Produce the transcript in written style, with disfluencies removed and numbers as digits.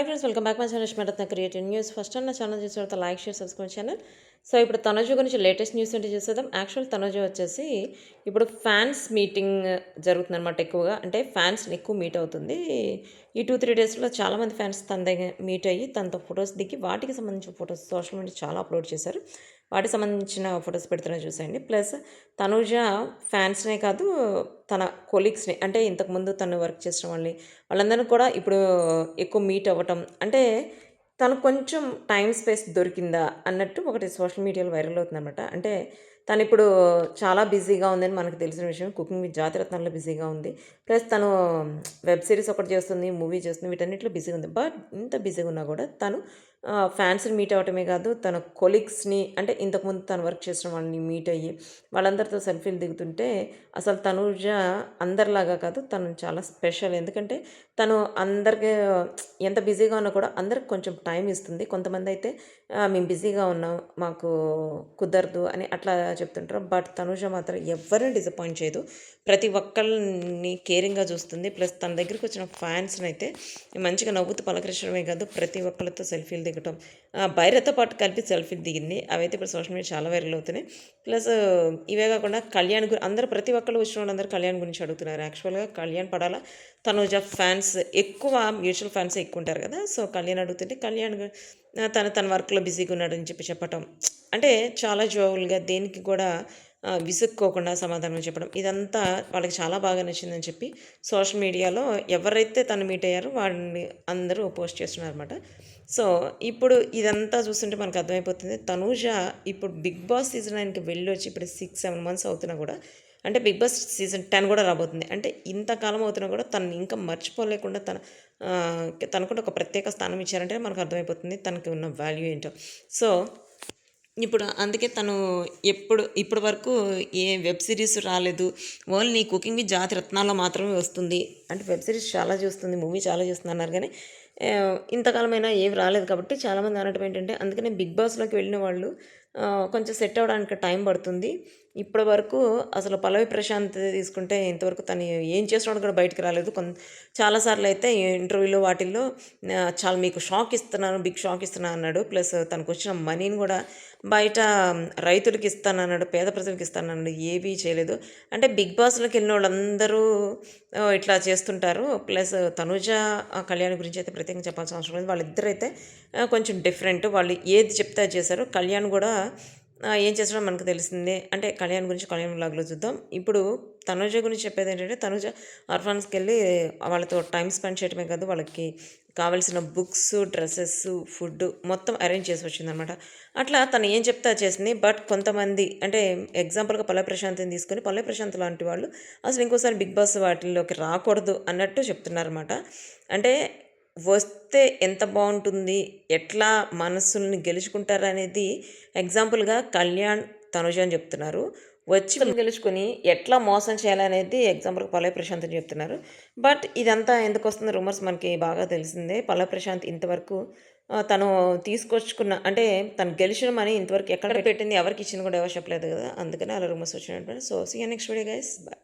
Hi friends, welcome back my channel Rashmiratna creative news. First నా channel చూసిన తర్వాత like share subscribe channel. So ఇప్పుడు తనుజ గురించి లేటెస్ట్ న్యూస్ ఏంటి చూసేద్దాం. యాక్చువల్ తనుజ వచ్చేసి ఇప్పుడు ఫ్యాన్స్ మీటింగ్ జరుగుతుందన్నమాట. ఎక్కువగా అంటే ఫ్యాన్స్ని ఎక్కువ మీట్ అవుతుంది. ఈ 2-3 డేస్లో చాలామంది ఫ్యాన్స్ తన దగ్గర మీట్ అయ్యి తనతో ఫొటోస్ దిగి వాటికి సంబంధించిన ఫొటోస్ సోషల్ మీడియా చాలా అప్లోడ్ చేశారు. వాటికి సంబంధించిన ఫొటోస్ పెడుతున్నా చూసేయండి. ప్లస్ తనుజ ఫ్యాన్స్నే కాదు, తన కొలీగ్స్ని అంటే ఇంతకుముందు తను వర్క్ చేసిన వాళ్ళందరినీ కూడా ఇప్పుడు ఎక్కువ మీట్ అవ్వటం అంటే తను కొంచెం టైం స్పేస్ దొరికిందా అన్నట్టు ఒకటి సోషల్ మీడియాలో వైరల్ అవుతుందన్నమాట. అంటే తను ఇప్పుడు చాలా బిజీగా ఉందని మనకు తెలిసిన విషయం. కుకింగ్ విత్ జాతిరత్నాల్లో బిజీగా ఉంది. ప్లస్ తను వెబ్ సిరీస్ ఒకటి చేస్తుంది, మూవీ చేస్తుంది, వీటన్నిటిలో బిజీగా ఉంది. బట్ ఇంత బిజీగా ఉన్నా కూడా తను ఫ్యాన్స్ని మీట్ అవ్వటమే కాదు, తన కొలీగ్స్ని అంటే ఇంతకుముందు తను వర్క్ చేసిన వాళ్ళని మీట్ అయ్యి వాళ్ళందరితో సెల్ఫీలు దిగుతుంటే అసలు తనూజ అందరిలాగా కాదు, తను చాలా స్పెషల్. ఎందుకంటే తను అందరికీ ఎంత బిజీగా ఉన్నా కూడా అందరికి కొంచెం టైం ఇస్తుంది. కొంతమంది అయితే మేము బిజీగా ఉన్నాం, మాకు కుదరదు అని అట్లా చెప్తుంటారు. బట్ తనూజ మాత్రం ఎవరిని డిసప్పాయింట్ చేయదు. ప్రతి ఒక్కరిని కేరింగ్గా చూస్తుంది. ప్లస్ తన దగ్గరికి వచ్చిన ఫ్యాన్స్ని అయితే మంచిగా నవ్వుతూ పలకరించడమే కాదు, ప్రతి ఒక్కరితో సెల్ఫీలు దిగటం, బైరతో పాటు కలిపి సెల్ఫీలు దిగింది. అవైతే ఇప్పుడు సోషల్ మీడియా చాలా వైరల్ అవుతున్నాయి. ప్లస్ ఇవే కాకుండా కళ్యాణ్ అందరూ ప్రతి ఒక్కరు వచ్చిన వాళ్ళందరూ కళ్యాణ్ గురించి అడుగుతున్నారు. యాక్చువల్గా కళ్యాణ్ పడాల తనూజ ఫ్యాన్స్ ఎక్కువ, మ్యూచువల్ ఫ్యాన్స్ ఎక్కువ ఉంటారు కదా. సో కళ్యాణ్ అడుగుతుంటే కళ్యాణ్ తన వర్క్లో బిజీగా ఉన్నాడని చెప్పటం, అంటే చాలా జోవులుగా దేనికి కూడా విసుక్కోకుండా సమాధానం చెప్పడం, ఇదంతా వాళ్ళకి చాలా బాగా నచ్చిందని చెప్పి సోషల్ మీడియాలో ఎవరైతే తను మీట్ అయ్యారో వాళ్ళని అందరూ పోస్ట్ చేస్తున్నారన్నమాట. సో ఇప్పుడు ఇదంతా చూస్తుంటే మనకు అర్థమైపోతుంది, తనూజ ఇప్పుడు బిగ్ బాస్ సీజన్ 9కి వెళ్ళొచ్చి ఇప్పుడు 6-7 మంత్స్ అవుతున్నా కూడా, అంటే బిగ్ బాస్ సీజన్ 10 కూడా రాబోతుంది. అంటే ఇంతకాలం అవుతున్నా కూడా తను ఇంకా మర్చిపోలేకుండా తనకు ఒక ప్రత్యేక స్థానం ఇచ్చారంటే మనకు అర్థమైపోతుంది తనకి ఉన్న వాల్యూ ఏంటో. సో ఇప్పుడు అందుకే తను ఇప్పటి వరకు ఏ వెబ్ సిరీస్ రాలేదు, ఓన్లీ కుకింగ్ విత్ జాతిరత్నాల్లో మాత్రమే వస్తుంది. అంటే వెబ్ సిరీస్ చాలా చూస్తుంది, మూవీ చాలా చూస్తుంది అన్నారు కానీ ఇంతకాలమైనా ఏవి రాలేదు. కాబట్టి చాలామంది అనటం ఏంటంటే అందుకనే బిగ్ బాస్లోకి వెళ్ళిన వాళ్ళు కొంచెం సెట్ అవ్వడానికి టైం పడుతుంది. ఇప్పటి వరకు అసలు పల్లవి ప్రశాంత్ తీసుకుంటే ఇంతవరకు తను ఏం చేస్తున్నాడు కూడా బయటకు రాలేదు. చాలాసార్లు అయితే ఇంటర్వ్యూలో వాటిల్లో చాలా మీకు షాక్ ఇస్తున్నాను, బిగ్ షాక్ ఇస్తున్నాను అన్నాడు. ప్లస్ తనకు వచ్చిన మనీని కూడా బయట రైతులకి ఇస్తానన్నాడు, పేద ప్రజలకు ఇస్తానన్నాడు, ఏవీ చేయలేదు. అంటే బిగ్ బాస్లోకి వెళ్ళిన వాళ్ళందరూ ఇట్లా చేస్తుంటారు. ప్లస్ తనుజ కళ్యాణ్ గురించి అయితే ప్రత్యేకంగా చెప్పాల్సిన అవసరం లేదు. వాళ్ళిద్దరైతే కొంచెం డిఫరెంట్, వాళ్ళు ఏది చెప్తే అది చేశారు. కళ్యాణ్ కూడా ఏం చేసాడో మనకు తెలిసిందే. అంటే కళ్యాణ్ గురించి కళ్యాణ్ వ్లాగ్లో చూద్దాం. ఇప్పుడు తనుజ గురించి చెప్పేది ఏంటంటే తనుజ ఆర్ఫాన్స్కి వెళ్ళి వాళ్ళతో టైం స్పెండ్ చేయడమే కాదు, వాళ్ళకి కావలసిన బుక్స్, డ్రెస్సెస్, ఫుడ్ మొత్తం అరేంజ్ చేసి వచ్చిందనమాట. అట్లా తను ఏం చెప్తే అది చేసింది. బట్ కొంతమంది అంటే ఎగ్జాంపుల్గా పల్లవి ప్రశాంత్ని తీసుకొని, పల్లవి ప్రశాంత్ లాంటి వాళ్ళు అసలు ఇంకోసారి బిగ్ బాస్ వాటిల్లోకి రాకూడదు అన్నట్టు చెప్తున్నారన్నమాట. అంటే వస్తే ఎంత బాగుంటుంది, ఎట్లా మనస్సుల్ని గెలుచుకుంటారనేది ఎగ్జాంపుల్గా కళ్యాణ్, తనుజ అని చెప్తున్నారు. వచ్చి గెలుచుకొని ఎట్లా మోసం చేయాలనేది ఎగ్జాంపుల్గా పల్లవి ప్రశాంత్ అని చెప్తున్నారు. బట్ ఇదంతా ఎందుకు వస్తుంది రూమర్స్ మనకి బాగా తెలిసిందే. పల్లవి ప్రశాంత్ ఇంతవరకు తను తీసుకొచ్చుకున్న అంటే తను గెలిచిన మనీ ఇంతవరకు ఎక్కడ పెట్టింది, ఎవరికి ఇచ్చింది కూడా ఎవరు చెప్పలేదు కదా. అందుకని అలా రూమర్స్ వచ్చినట్టు. So see you next video guys, bye.